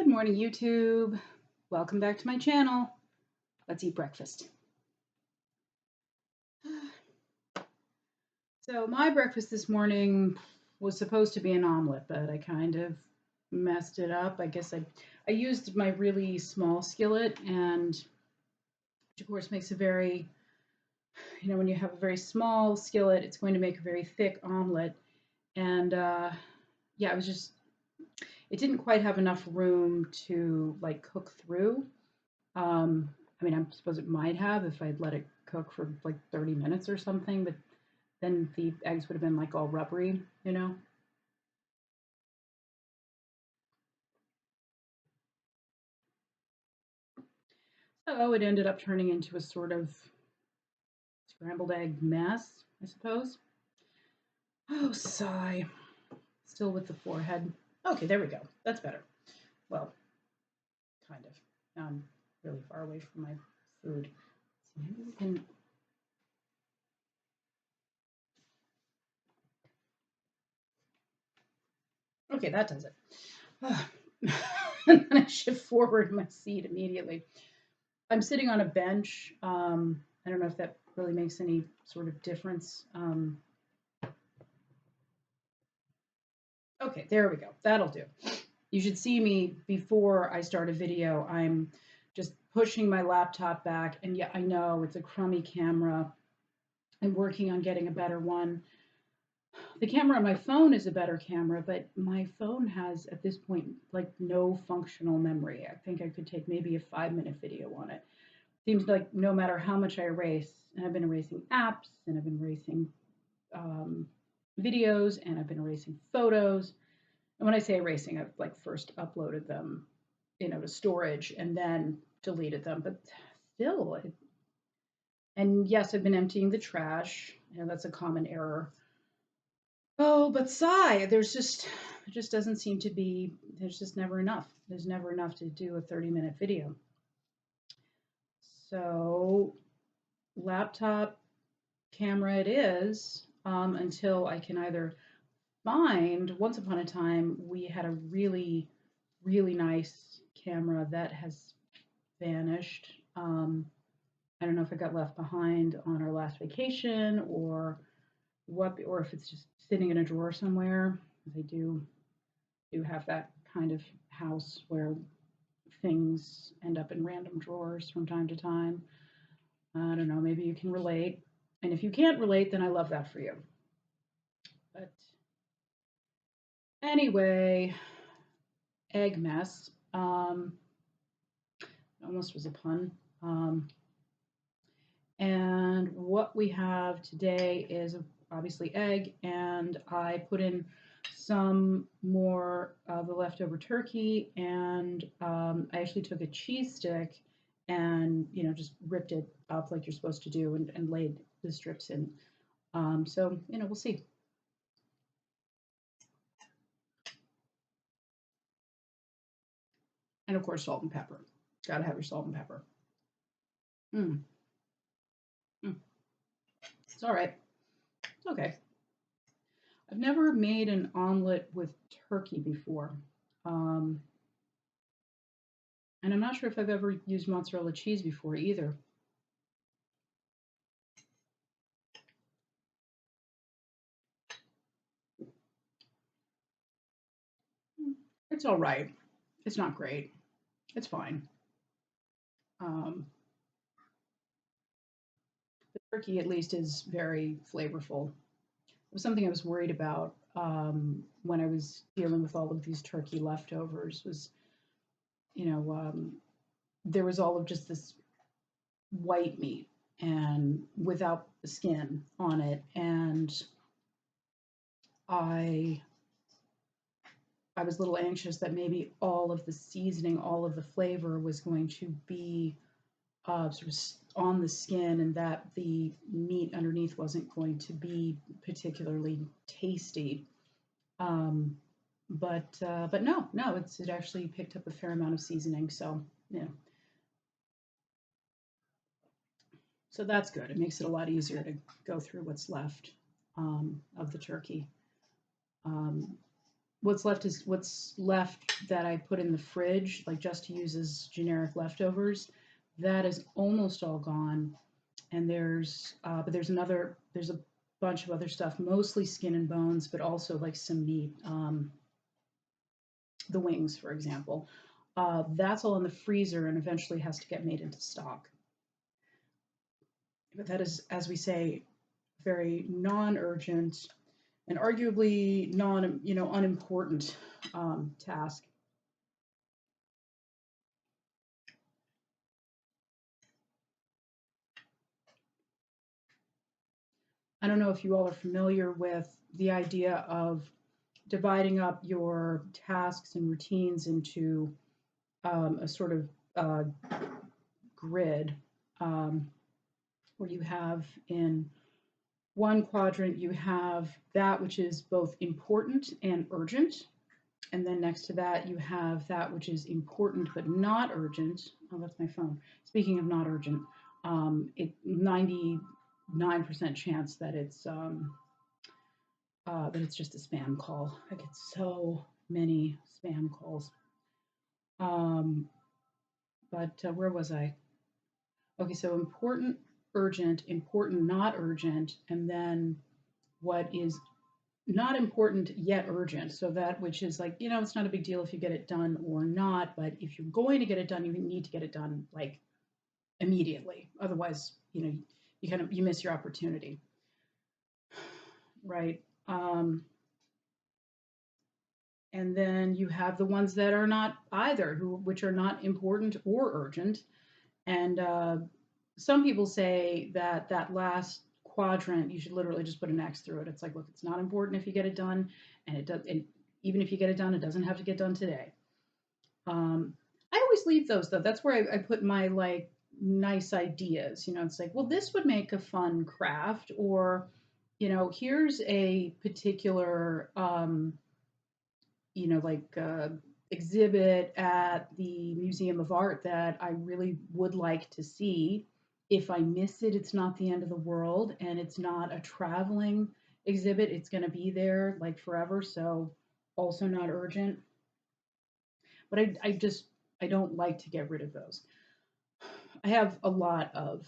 Good morning, YouTube. Welcome back to my channel. Let's eat breakfast. So my breakfast this morning was supposed to be an omelet, but I kind of messed it up. I guess I used my really small skillet, and which of course makes a very, when you have a very small skillet, it's going to make a very thick omelet. And yeah, it didn't quite have enough room to like cook through. I mean, I suppose it might have if I'd let it cook for like 30 minutes or something, but then the eggs would have been like all rubbery, you know? So it ended up turning into a sort of scrambled egg mess, I suppose. Oh, sigh. Still with the forehead. Okay, there we go. That's better. Well, kind of. Now I'm really far away from my food. So maybe we can. Okay, that does it. And then I shift forward in my seat immediately. I'm sitting on a bench. I don't know if that really makes any sort of difference. Okay, there we go. That'll do. You should see me before I start a video. I'm just pushing my laptop back, and yeah, I know it's a crummy camera. I'm working on getting a better one. The camera on my phone is a better camera, but my phone has, at this point, like no functional memory. I think I could take maybe a 5-minute video on it. Seems like no matter how much I erase, and I've been erasing apps, and I've been erasing videos, and I've been erasing photos. And when I say erasing, I've like first uploaded them, to storage and then deleted them. But still, and yes, I've been emptying the trash. That's a common error. Oh, but sigh, there just doesn't seem to be. There's just never enough. There's never enough to do a 30-minute video. So, laptop camera it is, until I can either find. Once upon a time, we had a really, really nice camera that has vanished. I don't know if it got left behind on our last vacation or what, or if it's just sitting in a drawer somewhere. I do have that kind of house where things end up in random drawers from time to time. I don't know, maybe you can relate. And if you can't relate, then I love that for you. But anyway, egg mess. Almost was a pun. And what we have today is obviously egg, and I put in some more of the leftover turkey, and I actually took a cheese stick and just ripped it up like you're supposed to do, and laid the strips in. So we'll see. And of course, salt and pepper. Gotta have your salt and pepper. Mm. Mm. It's all right. It's okay. I've never made an omelet with turkey before. And I'm not sure if I've ever used mozzarella cheese before either. It's all right. It's not great. It's fine. The turkey, at least, is very flavorful. It was something I was worried about when I was dealing with all of these turkey leftovers. Was there was all of just this white meat and without the skin on it, and I was a little anxious that maybe all of the seasoning, all of the flavor was going to be sort of on the skin, and that the meat underneath wasn't going to be particularly tasty. But no, it actually picked up a fair amount of seasoning, so so that's good. It makes it a lot easier to go through what's left of the turkey. what's left that I put in the fridge, like just to use as generic leftovers. That is almost all gone. And there's a bunch of other stuff, mostly skin and bones, but also like some meat, the wings, for example. That's all in the freezer and eventually has to get made into stock. But that is, as we say, very non-urgent and arguably unimportant task. I don't know if you all are familiar with the idea of dividing up your tasks and routines into a sort of uh, grid, um, where you have in one quadrant, you have that which is both important and urgent. And then next to that, you have that which is important but not urgent. Oh, that's my phone. Speaking of not urgent, 99% chance that it's just a spam call. I get so many spam calls. Um, but where was I? Okay, so important, urgent, important, not urgent, and then what is not important yet urgent. So that which is like, it's not a big deal if you get it done or not, but if you're going to get it done, you need to get it done like immediately. Otherwise, you miss your opportunity, right? And then you have the ones that are not either, which are not important or urgent. And some people say that that last quadrant, you should literally just put an X through it. It's like, look, it's not important if you get it done, and it does. And even if you get it done, it doesn't have to get done today. I always leave those though. That's where I put my like nice ideas. It's like, well, this would make a fun craft, or here's a particular like exhibit at the Museum of Art that I really would like to see. If I miss it, it's not the end of the world, and it's not a traveling exhibit. It's going to be there like forever, so also not urgent. But I don't like to get rid of those. I have a lot of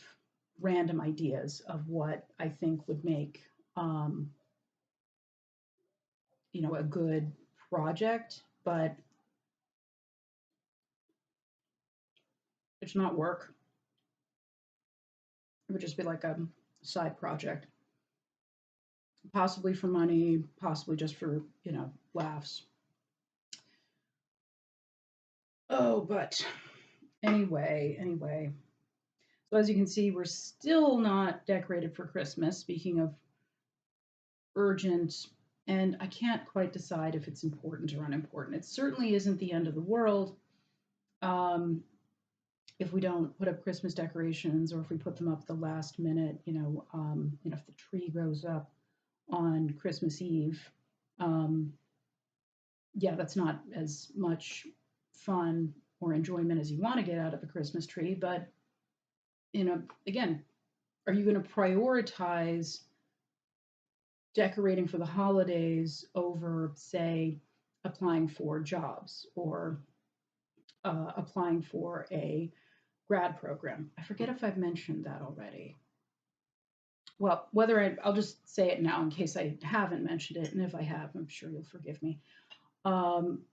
random ideas of what I think would make um, a good project, but it's not work. It would just be like a side project, possibly for money, possibly just for, laughs. Oh, but anyway. So as you can see, we're still not decorated for Christmas. Speaking of urgent, and I can't quite decide if it's important or unimportant. It certainly isn't the end of the world. Um, if we don't put up Christmas decorations, or if we put them up the last minute, if the tree goes up on Christmas Eve, um, yeah, that's not as much fun or enjoyment as you want to get out of a Christmas tree. But, again, are you going to prioritize decorating for the holidays over, say, applying for jobs or applying for a grad program? I forget if I've mentioned that already. Well, I'll just say it now in case I haven't mentioned it, and if I have, I'm sure you'll forgive me. Um,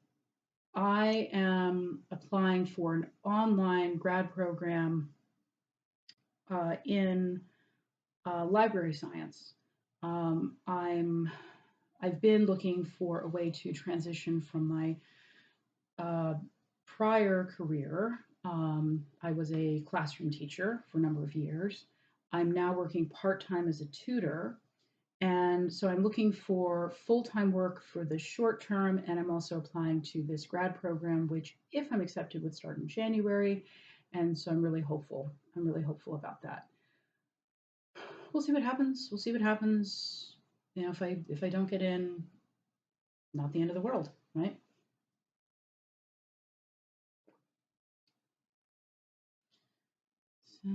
I am applying for an online grad program in library science. I've been looking for a way to transition from my prior career. I was a classroom teacher for a number of years. I'm now working part-time as a tutor. And so I'm looking for full-time work for the short term, and I'm also applying to this grad program, which, if I'm accepted, would start in January. And so I'm really hopeful. I'm really hopeful about that. We'll see what happens. We'll see what happens. If I don't get in, not the end of the world, right? So,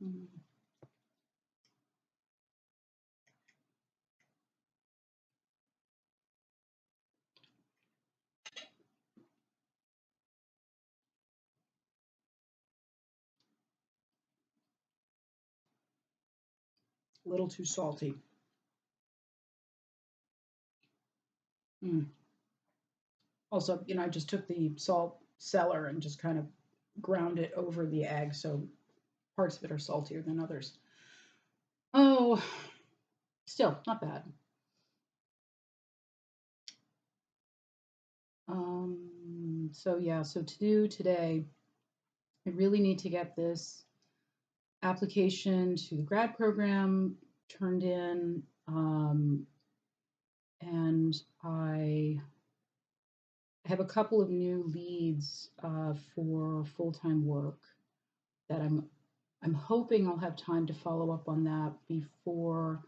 mhm. A little too salty. Mm. Also, I just took the salt cellar and just kind of ground it over the egg, so parts of it are saltier than others. Oh, still not bad. So yeah, so to do today, I really need to get this application to the grad program turned in, and I have a couple of new leads for full-time work that I'm hoping I'll have time to follow up on that before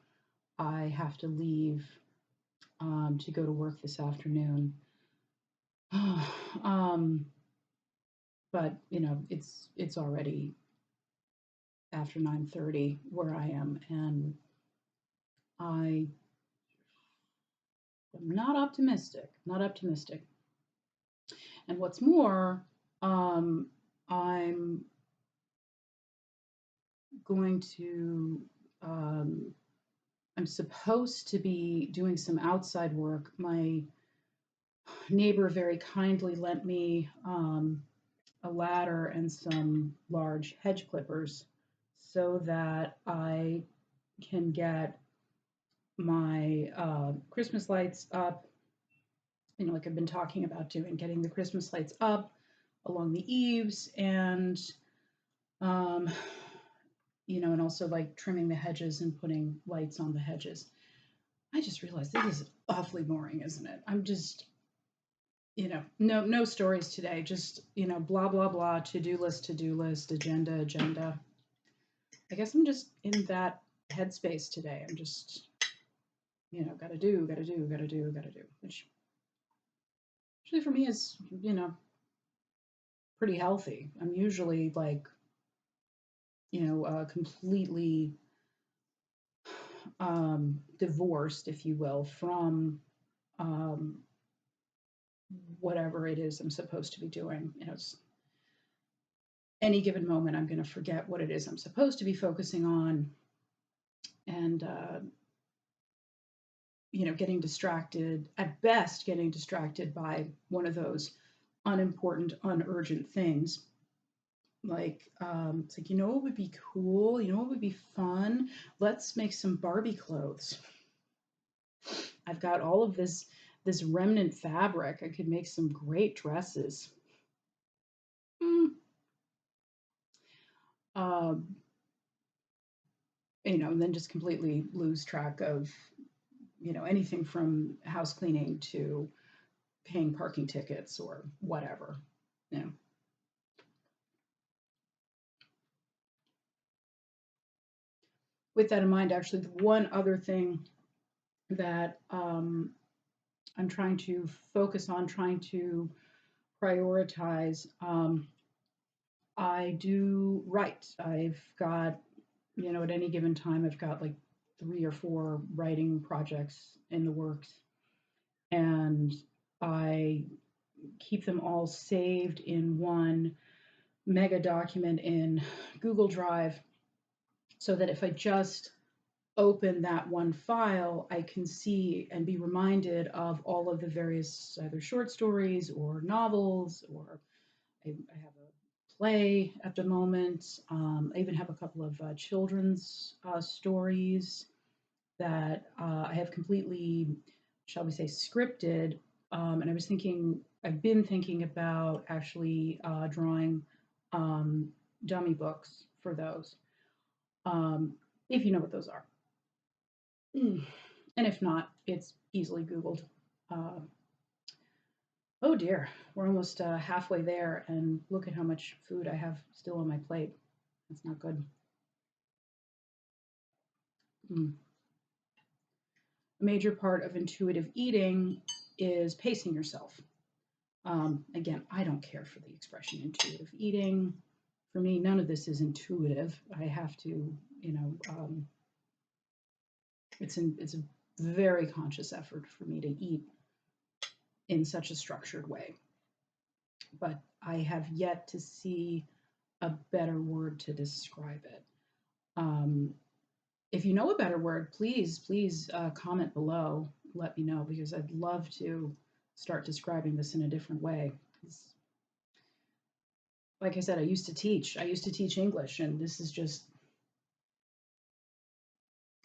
I have to leave to go to work this afternoon. But it's already after 9:30 where I am, and I am not optimistic. Not optimistic. And what's more, I'm going to. I'm supposed to be doing some outside work. My neighbor very kindly lent me a ladder and some large hedge clippers so that I can get my Christmas lights up, like I've been talking about doing, getting the Christmas lights up along the eaves and, um, and also like trimming the hedges and putting lights on the hedges. I just realized this is awfully boring, isn't it? I'm just, no stories today. Just, blah, blah, blah, to-do list, agenda. I guess I'm just in that headspace today. I'm just, gotta do, which actually for me is, pretty healthy. I'm usually like, completely divorced, if you will, from um, whatever it is I'm supposed to be doing. Any given moment, I'm going to forget what it is I'm supposed to be focusing on, and getting distracted, at best, getting distracted by one of those unimportant, unurgent things. Like, it's like, what would be cool? What would be fun? Let's make some Barbie clothes. I've got all of this remnant fabric. I could make some great dresses. Mm. Um, and then just completely lose track of, anything from house cleaning to paying parking tickets or whatever. You know. With that in mind, actually, the one other thing that I'm trying to focus on, trying to prioritize, I do write. I've got, at any given time, I've got like 3 or 4 writing projects in the works, and I keep them all saved in one mega document in Google Drive so that if I just open that one file, I can see and be reminded of all of the various either short stories or novels, or I have a play at the moment. I even have a couple of children's stories that I have completely, shall we say, scripted. And I've been thinking about actually drawing dummy books for those, if you know what those are. And if not, it's easily Googled. Uh, oh dear, we're almost halfway there, and look at how much food I have still on my plate. That's not good. Mm. A major part of intuitive eating is pacing yourself. Again, I don't care for the expression intuitive eating. For me, none of this is intuitive. I have to, it's a very conscious effort for me to eat in such a structured way. But I have yet to see a better word to describe it. If you know a better word, please comment below. Let me know because I'd love to start describing this in a different way. 'Cause like I said, I used to teach. I used to teach English, and this is just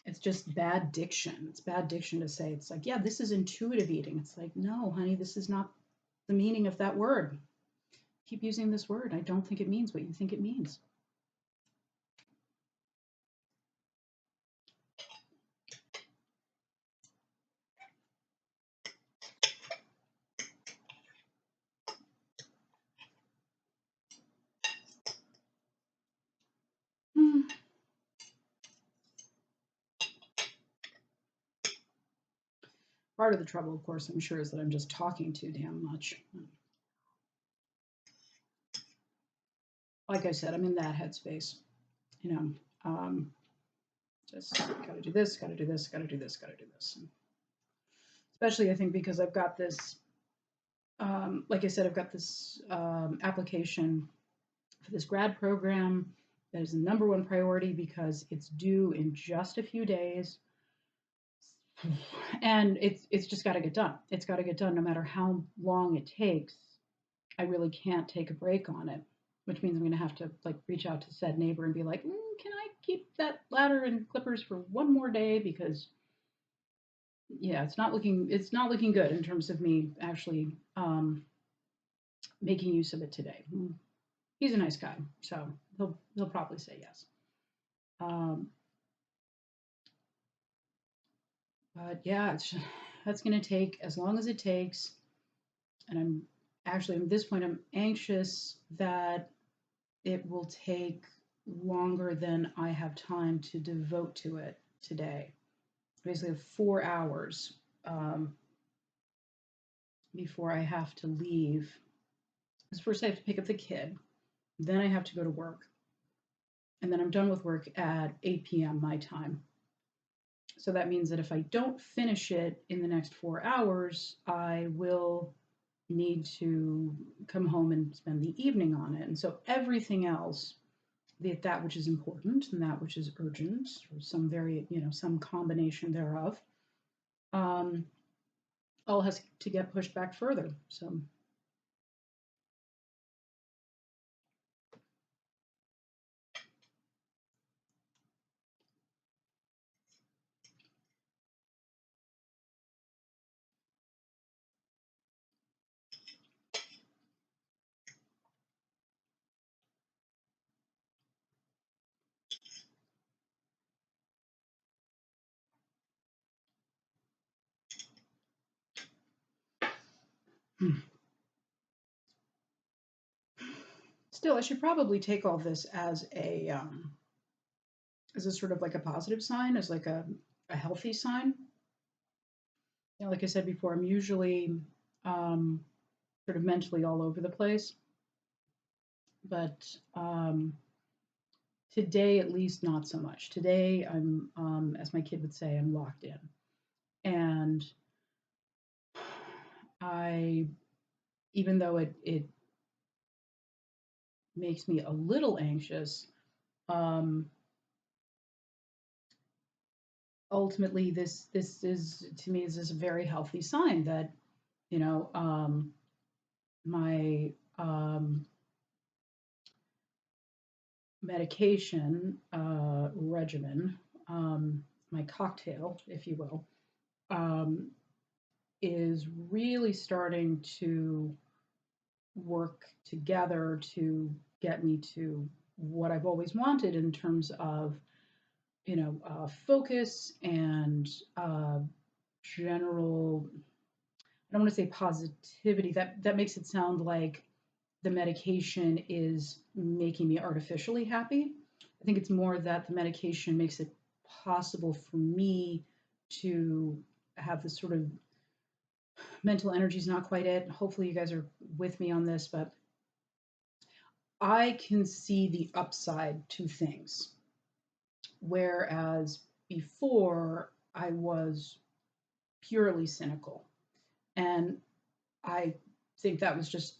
it's just bad diction. It's bad diction to say it's like, yeah, this is intuitive eating. It's like, no, honey, this is not the meaning of that word. Keep using this word. I don't think it means what you think it means. Hmm. Part of the trouble, of course, I'm sure, is that I'm just talking too damn much. Like I said, I'm in that headspace. You know, just got to do this, got to do this, got to do this, got to do this. And especially, I think, because I've got this, like I said, I've got this application for this grad program that is the number one priority because it's due in just a few days. And it's just got to get done. It's got to get done no matter how long it takes. I really can't take a break on it, which means I'm going to have to like reach out to said neighbor and be like, can I keep that ladder and clippers for one more day? Because yeah, it's not looking good in terms of me actually making use of it today. He's a nice guy, so he'll probably say yes. Um, but yeah, that's going to take as long as it takes, and I'm actually at this point I'm anxious that it will take longer than I have time to devote to it today. Basically, 4 hours before I have to leave. Because first I have to pick up the kid, then I have to go to work, and then I'm done with work at 8 p.m. my time. So that means that if I don't finish it in the next 4 hours, I will need to come home and spend the evening on it. And so everything else, that which is important and that which is urgent, or some combination thereof, um, all has to get pushed back further. So, still, I should probably take all this as a sort of like a positive sign, as like a healthy sign. Like I said before, I'm usually um, sort of mentally all over the place, but today at least not so much. Today I'm, as my kid would say, I'm locked in, and I, even though it makes me a little anxious, um, ultimately this is to me is a very healthy sign that you know my medication regimen, my cocktail, if you will, um, is really starting to work together to get me to what I've always wanted in terms of focus and general. I don't want to say positivity. That makes it sound like the medication is making me artificially happy. I think it's more that the medication makes it possible for me to have this sort of mental energy is not quite it. Hopefully, you guys are with me on this, but I can see the upside to things. Whereas before, I was purely cynical. And I think that was just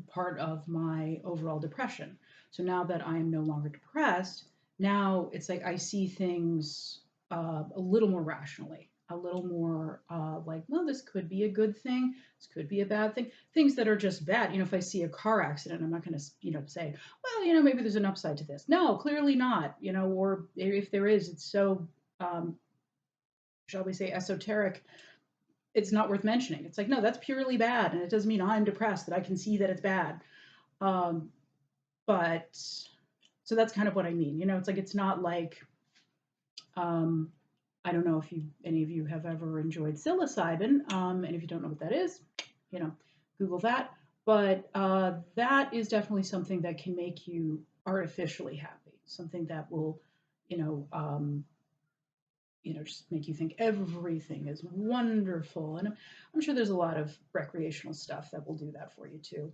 part of my overall depression. So now that I am no longer depressed, now it's like I see things a little more rationally, a little more like, well, this could be a good thing, this could be a bad thing. Things that are just bad. If I see a car accident, I'm not going to, say, well, maybe there's an upside to this. No, clearly not. Or if there is, it's so, um, shall we say, esoteric. It's not worth mentioning. It's like, no, that's purely bad, and it doesn't mean I'm depressed that I can see that it's bad. Um, but so that's kind of what I mean. It's like it's not like um, I don't know if any of you have ever enjoyed psilocybin, and if you don't know what that is, you know, Google that. But that is definitely something that can make you artificially happy. Something that will, you know, um, just make you think everything is wonderful. And I'm sure there's a lot of recreational stuff that will do that for you too.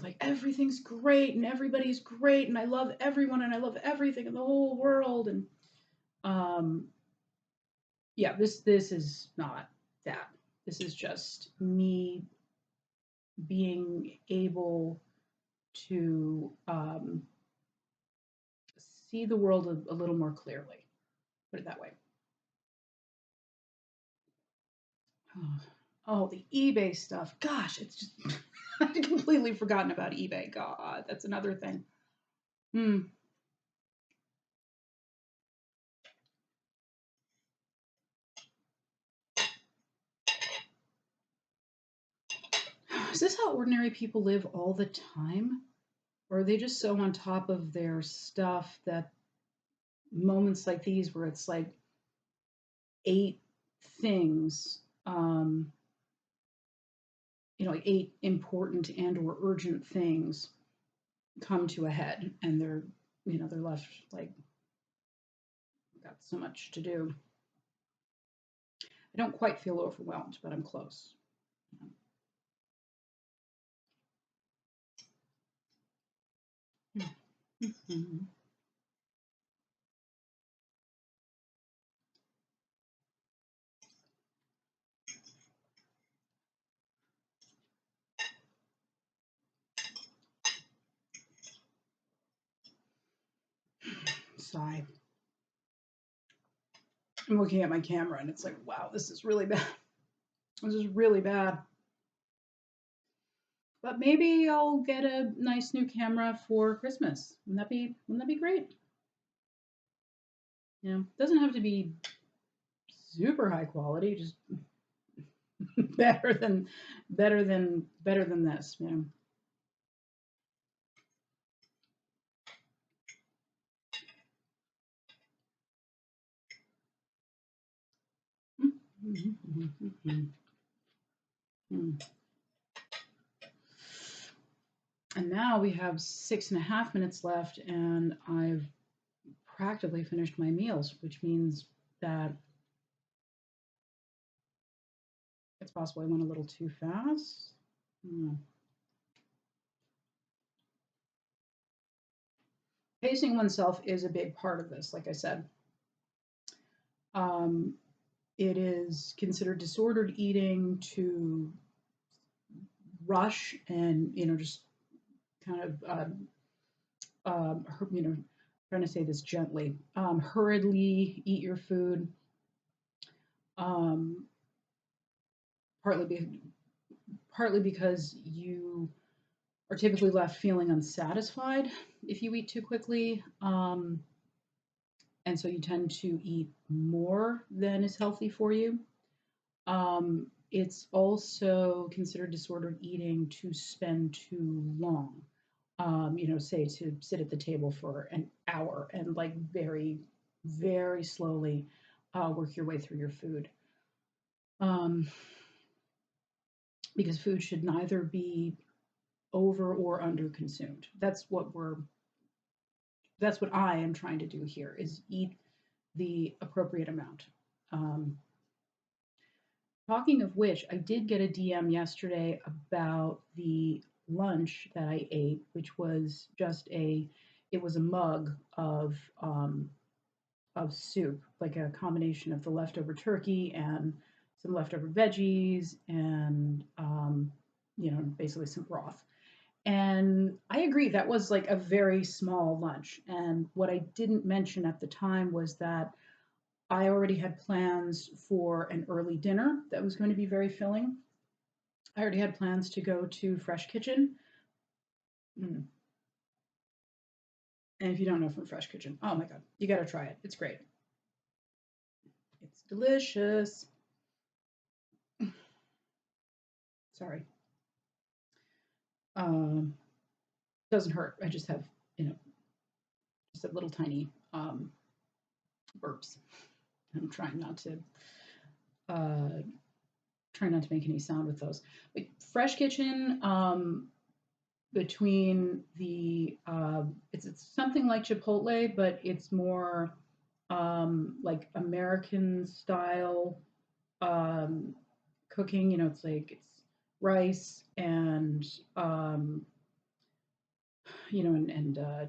Like everything's great and everybody's great and I love everyone and I love everything in the whole world. And um, yeah, this is not that. This is just me being able to see the world a little more clearly. Put it that way. Oh, the eBay stuff. Gosh, it's just I'd completely forgotten about eBay. God, that's another thing. Hmm. Is this how ordinary people live all the time? Or are they just so on top of their stuff that moments like these where it's like eight things, like eight important and or urgent things come to a head and they're left like got so much to do. I don't quite feel overwhelmed, but I'm close. Mm-hmm. Sigh. I'm looking at my camera and it's like, wow, this is really bad. This is really bad. But maybe I'll get a nice new camera for Christmas. Wouldn't that be great? Doesn't have to be super high quality, just better than better than this. And now we have 6.5 minutes left, and I've practically finished my meals, which means that it's possible I went a little too fast. Hmm. Pacing oneself is a big part of this, like I said. Um, it is considered disordered eating to rush and, just kind of, trying to say this gently, hurriedly eat your food, um, partly, partly because you are typically left feeling unsatisfied if you eat too quickly. And so you tend to eat more than is healthy for you. It's also considered disordered eating to spend too long. Say to sit at the table for an hour and like very, very slowly work your way through your food. Um, because food should neither be over or under consumed. That's what I am trying to do here is eat the appropriate amount. Um, Talking of which, I did get a DM yesterday about the lunch that I ate, which was it was a mug of soup, like a combination of the leftover turkey and some leftover veggies and basically some broth. And I agree, that was like a very small lunch. And what I didn't mention at the time was that I already had plans for an early dinner that was going to be very filling. I already had plans to go to Fresh Kitchen. Mm. And if you don't know from Fresh Kitchen, oh my God, you got to try it. It's great. It's delicious. Sorry. Um, doesn't hurt. I just have, you know, just a little tiny burps. I'm uh, trying not to make any sound with those. But Fresh Kitchen, between the it's something like Chipotle, but it's more like American style um, cooking. You know, it's like it's rice and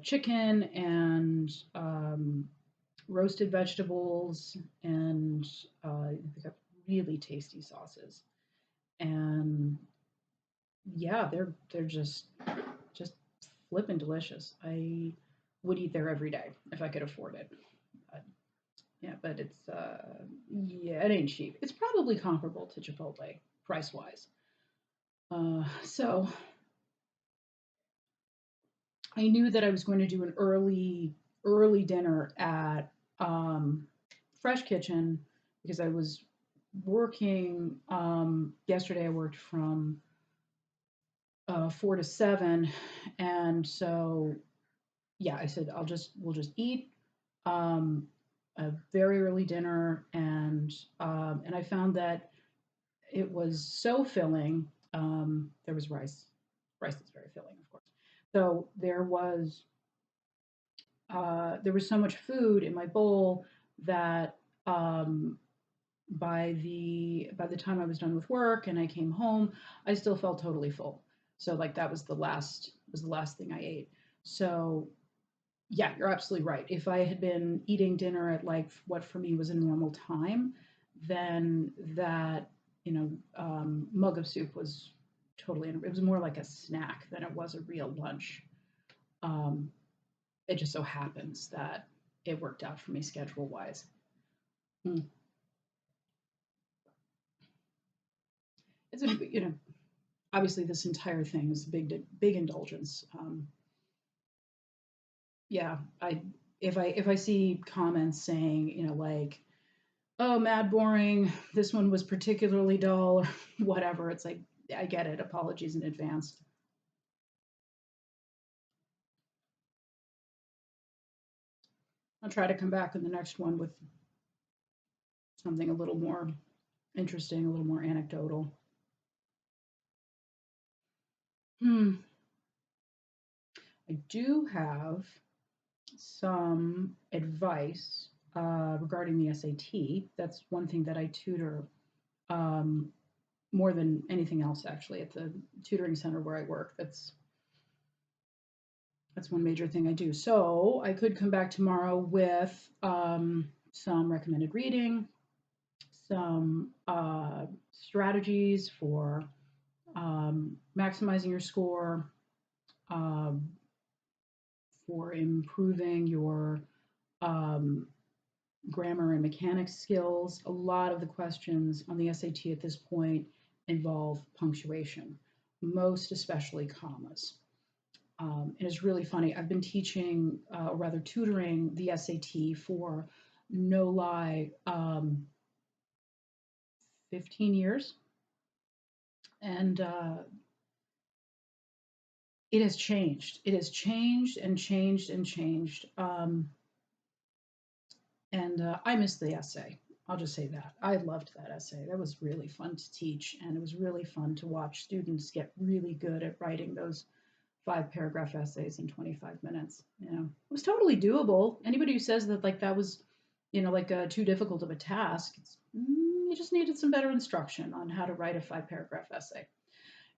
chicken and roasted vegetables, and they got really tasty sauces. And yeah, they're just flippin' delicious. I would eat there every day if I could afford it. But, yeah, but it's yeah, it ain't cheap. It's probably comparable to Chipotle price wise. So I knew that I was going to do an early dinner at Fresh Kitchen because I was working yesterday. I worked from 4 to 7, and so yeah, I said we'll just eat um, a very early dinner, and I found that it was so filling. There was rice. Rice is very filling, of course. So there was so much food in my bowl that by the time I was done with work and I came home, I still felt totally full. So like that was the last thing I ate. So yeah, you're absolutely right. If I had been eating dinner at like what for me was a normal time, then that mug of soup was totally. It was more like a snack than it was a real lunch. Um, it just so happens that it worked out for me schedule wise. Mm. It's obviously this entire thing is a big indulgence. Yeah, if I see comments saying like, oh, mad boring, this one was particularly dull, or whatever, it's like I get it. Apologies in advance. I'll try to come back in the next one with something a little more interesting, a little more anecdotal. Hmm. I do have some advice regarding the SAT. That's one thing that I tutor um, more than anything else, actually, at the tutoring center where I work. That's one major thing I do. So I could come back tomorrow with some recommended reading, some strategies for maximizing your score, um, for improving your um, grammar and mechanics skills. A lot of the questions on the SAT at this point involve punctuation, most especially commas. And it's really funny. I've been teaching, or rather tutoring the SAT for no lie, 15 years. And it has changed. It has changed and changed and changed. And I missed the essay. I'll just say that. I loved that essay. That was really fun to teach, and it was really fun to watch students get really good at writing those 5 paragraph essays in 25 minutes. It was totally doable. Anybody who says that like that was, like too difficult of a task, you just needed some better instruction on how to write a 5 paragraph essay.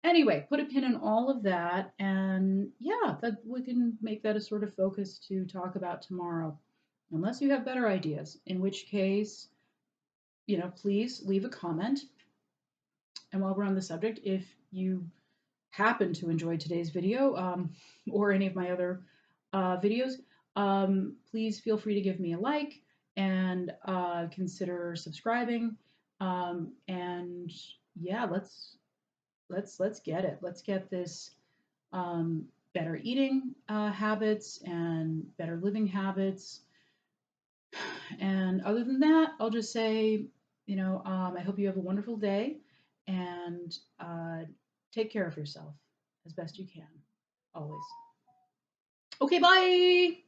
Anyway, put a pin in all of that, and yeah, that we can make that a sort of focus to talk about tomorrow, unless you have better ideas. In which case, please leave a comment. And while we're on the subject, if you happen to enjoy today's video or any of my other videos, please feel free to give me a like and consider subscribing. And yeah, let's get it. Let's get this better eating habits and better living habits. And other than that, I'll just say, I hope you have a wonderful day and take care of yourself as best you can, always. Okay, bye.